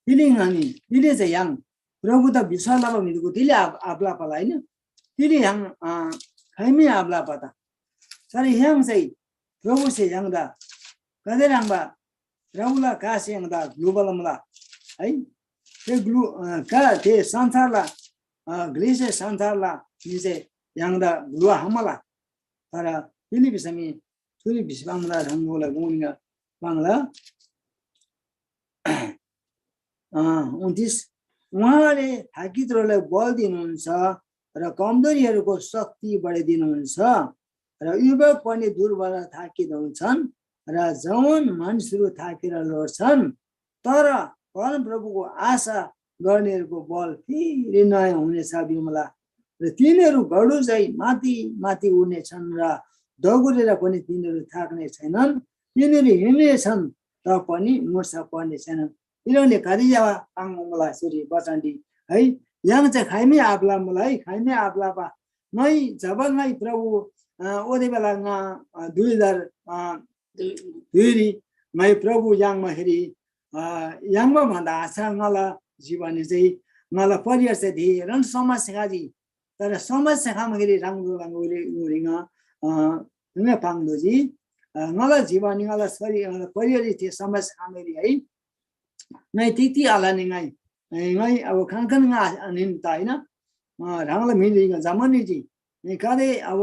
फिलिङ अनि तिले चाहिँ याङ प्रभु त विश्वास लाभ मिदुको तिले आब्ला पाला हैन तिले याङ खाइमे आब्ला पता सर याङ चाहिँ प्रभु से याङदा कदे राङबा प्रभुला कासे याङदा ग्लोबल मला है त्यो का ते संसारला ग्लेसे संसारला निसे याङदा ग्लो हमला तर तिले बिसमी थुरी बिसबाङला रङोला गुनिगा बाङला 29 उहाँले थाकितहरूलाई बल दिनुहुन्छ र कमजोरीहरूको शक्ति बढाइदिनुहुन्छ र युवक पनि दुर्बल थाकिन्छन् र जवान मानिसहरू थाकेर लड्छन् तर परमप्रभुको आशा गर्नेहरूको बल फेरि नयाँ हुनेछ बिमला र तिनीहरू गडु चाहिँ माथि माथि उड्नेछन् र दगुरेर पनि तिनीहरू थाक्ने छैनन् तिनीहरू हिँड्नेछन् त पनि मोर्चा पर्ने छैनन् तिनीहरूले कति जावा पाङ मलाई छोरी बचान्डी है yang चाहिँ खाइमे आपला मलाई खाइमे आपला पा नै जब नै प्रभु ओदे बेला 2002 मै प्रभु याङमा हेरी याङमा भन्दा आशा ngala जीवनी चाहिँ ngala परियर चाहिँ धेरै समस्या जी तर समस्या खामगेरी राम्रो राङ्गोले उरिङा नङा पाङदोजी ngala जीवनी ngala सरी परियर थियो समस्या खामगेरी है नै त्यति आला नि ngay अब खानखान निन ताइन राङला मिली जमनी जी नि कादे अब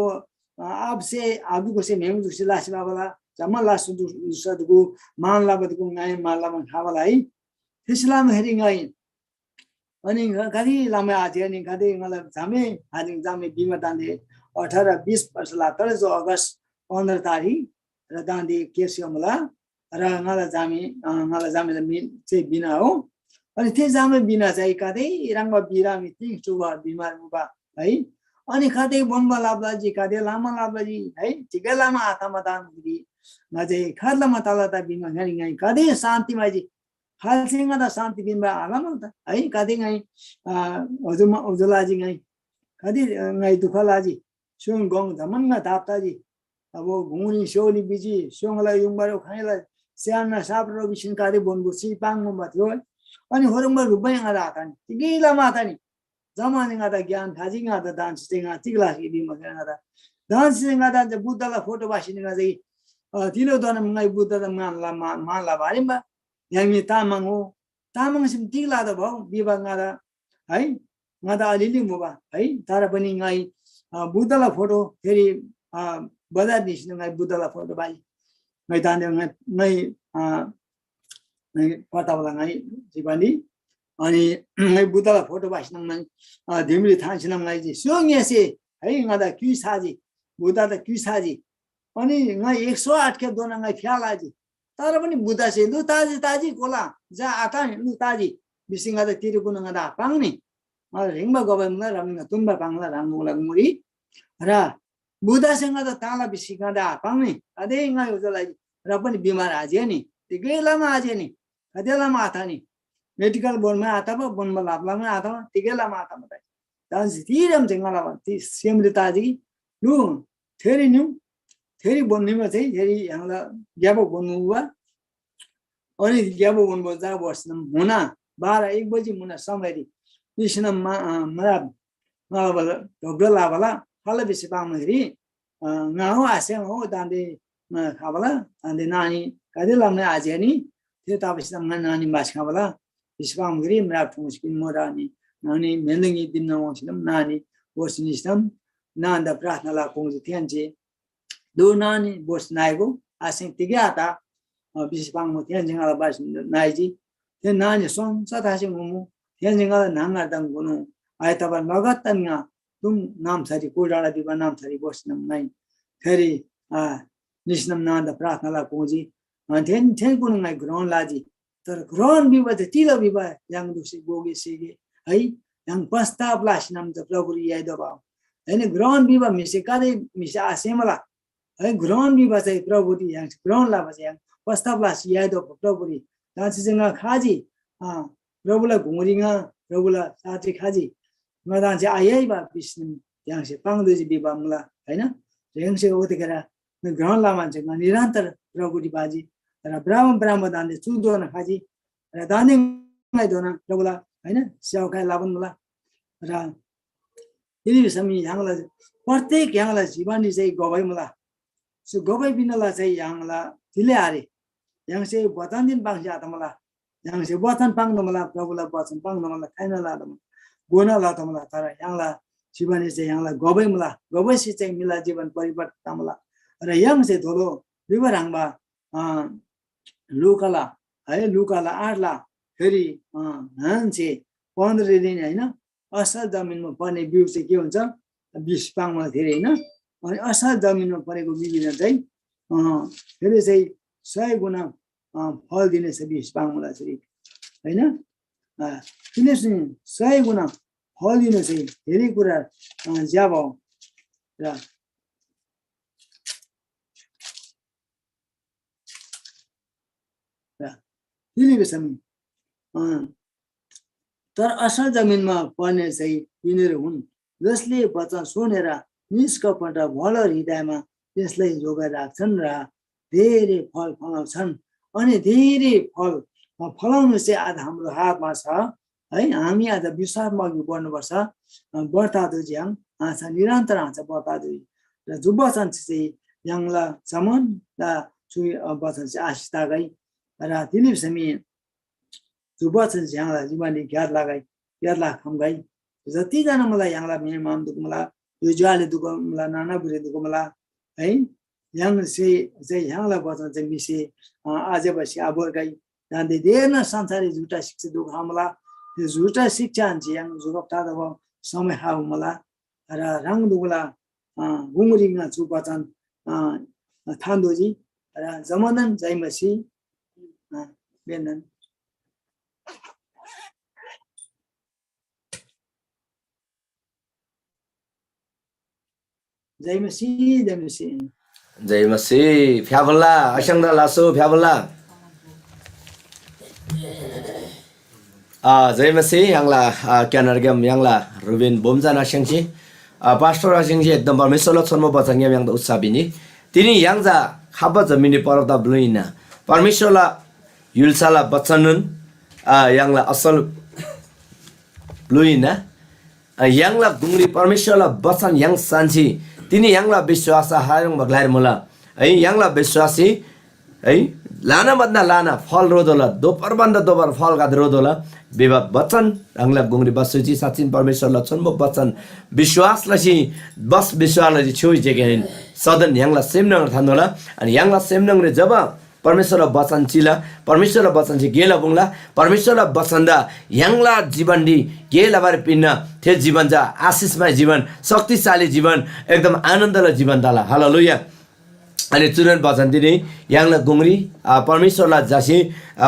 आपसे आबुको से मेम दुसी लासी बाबला जम्मा लासु दुसदगु मान लाबदगु ngay मान लामा खाबला है त्यसलाम हेरि ngay अनि कति लामा आथे नि कति मलाई जामे हानि जामे बिमा दान्दे 18-20 वर्ष लाग्छ जो अगस्त 15 तारिख र दान्दे केसियमला र ngala जामे चाहिँ बिना हो अनि त्यो जामे बिना चाहिँ कतै राङमा बिरामी ती चुबा बिमार मुबा है अनि कतै बम्बा लाब्लाजी कतै लामा लाब्लाजी है ठिकै लामा आतामा दान दिदी नजै खादलामा तला त बिमा गरी गई कतै शान्तिमा जी खालसिङमा त शान्ति बिमा आलामा त है कतै गई उजुलाजी गई कतै गई दुखलाजी सुन गङ धमनमा दाप्ताजी अब घुनी सोली बिजी सोङला युङबारो खाइला स्याना साप्रो बिसिन कतै बनबुसी पाङमा थियो अनि होरङमा रुबै ngada atani tigila matani zamani ngada ज्ञान थाजी ngada dan singa tigla हिबी मगा ngada dan singa ngada ज बुद्धला फोटो बासिने ngada तिलो दन ngai बुद्ध द मान ला बारिम्बा यामी तामाङ हो तामाङ सिम tigला द भौ बिबा ngada है ngada अलिलि मुबा है तर पनि ngai बुद्धला फोटो फेरि बजार दिसिन ngai बुद्धला फोटो बाइ ngai ताने ngai पतावला ngay जीवनी अनि ngay बुद्धला फोटो बासिन ngay धिमरी थांसिन ngay जी सोङेसे है ngada क्युसाजी बुद्ध त क्युसाजी अनि ngay 108 के दोना ngay फ्यालाजी तर पनि बुद्ध से लु ताजी कोला जा आता लु ताजी बिसिङा त तिरु कुन ngada पाङनी मलाई रिङमा गबैमला रमिङा तुम्बा पाङला राङमुला मुरी र बुद्धसँग त ताला बिसिङा दा पाङनी अदे ngay उजलाई र पनि बिमार आजे नि तिगेलामा आजे नि अदेलामा आता नि मेडिकल बोर्डमा आता पो बोनमा लाभलामा आता तिगेलामा आता मताइ दान्स तिरम जंगला ती सेमृताजी लु थेरी न्यू थेरी बोन्नेमा चाहिँ थेरी हामीला ग्याबो बोन्नुवा अनि ग्याबो बोन्बो जा बस्नम हुना 12-1 बजी मुना समयरी कृष्ण मरा नबल ढोगला वाला फल बेसी पाउँदाखेरि गाउँ आसे हो दान्दे खाबला दान्दे नानी कदेलामने आजे नि त्यो तापसित नानी बास खाबला बिस्पाउँखेरि मरा ठुस्किन मोरानी नानी मेन्दंगी दिन्न वसिलम नानी बोसनिस्तम नान्दा प्रार्थनाला कोंजि थियन्जे दो नानी बोस नाइगो आसे तिगे आता बिस्पाङमो थियन्जेङला बास नाइजी त्यो नानी सोङ सतासे मुमु थियन्जेङला नांगा दङ गुनु आइतबा लगत्तन्गा तुम नाम थरी कोडाडा दिबा नाम थरी बोसनम नाइ फेरि निस्नम नान्दा प्रार्थनाला कोंजि थेन कुन नाइ ग्रहण लाजी तर ग्रहण बिबा त तिलो बिबा याङ दुसी गोगे सेगे है याङ प्रस्ताव लासिनम त प्रभु याइ दबा हैन ग्रहण बिबा मिसे कादे मिसे आसेमला है ग्रहण बिबा चाहिँ प्रभु याङ ग्रहण ला बसे याङ प्रस्ताव लासि याइ दबा प्रभु दासिजंगा खाजी प्रभुला घुङरिङा प्रभुला साथी खाजी मदान चाहिँ आयै बा विष्णु याङ से पाङदुजी बिबा मला हैन याङ से ओतेखेर ग्रहण ला मान्छे निरन्तर प्रभु बाजी र ब्राह्मण दानले चुदोन खाजी र दाने दोन प्रभुला हैन स्याउका लाबन मला र यदि समी याङला प्रत्येक याङला जीवनी चाहिँ गबै मला सो गबै बिनला चाहिँ याङला दिले आरे याङ चाहिँ वचन दिन पाङ जात मला याङ चाहिँ वचन पाङ मला प्रभुला वचन पाङ मला खाइन लाद गोना ला त मला तर याङला जीवनी चाहिँ याङला गबै मला गबैसी चाहिँ मिला जीवन परिवर्तन मला र याङ चाहिँ धोलो विवराङबा लुकाला है लुकाला 8 ला फेरि हान्छे 15 दिन हैन असल जमिनमा पर्ने बिउ चाहिँ के हुन्छ 20 पाङमा धेरै हैन अनि असल जमिनमा परेको बिउ चाहिँ फेरि चाहिँ 100 गुणा फल दिने छ 20 पाङमा चाहिँ हैन किन 100 गुणा फल दिने चाहिँ धेरै कुरा ज्याब र तिनीहरुसँग तर असल जमिनमा पर्ने चाहिँ यिनीहरू हुन् जसले वचन सुनेर निष्कपट भल हृदयमा त्यसलाई जोगाइ राख्छन् र धेरै फल फलाउँछन् अनि धेरै फल फलाउनु चाहिँ आज हाम्रो हातमा छ है हामी आज विश्वासमा अघि बढ्नुपर्छ बढ्तादो ज्याङ आँचा निरन्तर आँचा बढ्तादो र जो वचन चाहिँ याङला चमन र चु वचन चाहिँ आशिता गई र दिलीप समी जो वचन चाहिँ याङला जीवनले ज्ञात लगाई ज्ञात लाखम गई जतिजना मलाई याङला मेरो मान दुख मलाई यो ज्वाले दुख मलाई नाना बुढे दुख मलाई है याङ चाहिँ याङला वचन चाहिँ मिसे आज बसी आबोर गई जान्दै धेर न संसारी झुटा शिक्षा दुख मलाई त्यो झुटा शिक्षा चाहिँ याङ जुगप्ता अब समय हाउ मलाई र रङ दुगला गुङरिङा छु वचन थान्दोजी र जमदन जयमसी बेनन जयमसी जयमसी जयमसी फ्याबल्ला असाङ्दा लासो फ्याबल्ला जयमसी याङला क्यानरगम याङला रुबिन बोमजाना सेंची पास्टर सेंची एकदम परमेश्वरला छन्म बचंग्याम याङ उत्साबिनी तिनी याङजा खाबा जमिनी परदा ब्लुइना परमेश्वरला युल्साला बचनन याङला असल ब्लुइना याङला गुंगरी परमेश्वरला बचन याङ सान्छी तिनी याङला विश्वास हारङ बगलार मुला है याङला विश्वासी है लाना बन्दा लाना फल रोदोला दोपर बन्दा दोपर फल गाद रोदोला विवाद वचन याङला गुंगरी बसुची साचिन परमेश्वरला छन्म वचन विश्वासलाई बस विश्वासलाई छुइ जेकेन सदन याङला सेमनङ थान्दोला अनि याङला सेमनङ रे जब परमेश्वरला वचन चिला परमेश्वरला वचन चाहिँ गेला बुङला परमेश्वरला वचन दा याङला जीवन दी गेला बारे पिन्न थे जीवन जा आशिषमय जीवन शक्तिशाली जीवन एकदम आनन्दला जीवन दाला हालेलुया अनि चुनन वचन दिने याङला गुंगरी परमेश्वरला जासी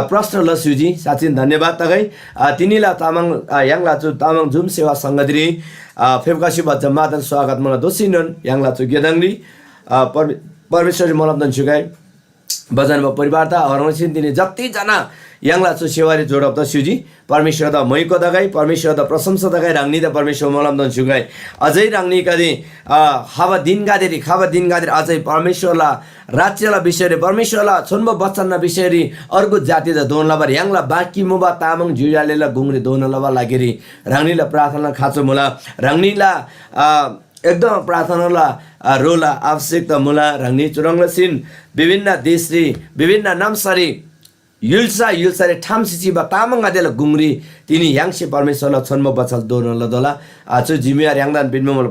प्रश्न लसुजी साचिन धन्यवाद तगै तिनीला तामाङ याङला चु तामाङ जुम सेवा संगठन फेबकासी बच्चा मादन स्वागत मलाई दोसिनन याङला चु गेदाङली परमेश्वरी मलमदन सुगाई बजानमा परिवार त हराउँछिन तिनी जतिजना याङला चु सेवारी जोडब त सुजी परमेश्वर द मैको दगाई परमेश्वर द प्रशंसा दगाई राङ्नी द परमेश्वर मलमदन सुगाई अझै राङ्नी कदि खाबा दिन गादेर अझै परमेश्वरला राज्यला विषयले परमेश्वरला छन्म बच्चनना विषयरी अर्को जाति द दोन लबर याङला बाँकी मुबा तामाङ जुयालेला गुंगरी दोन लबा लागेरी राङ्नीला प्रार्थना खाचो मुला राङ्नीला एकदम प्रार्थनाला रोला आवश्यकता मुला राङ्नी चुरङ्गसिन विभिन्न देशरी विभिन्न नामसरी युल्सारे ठामसिची बा तामाङ आदेला गुंगरी तिनी याङसे परमेश्वरला छन्म बचल दोन लदला आचु जिमियार याङदान बिनमल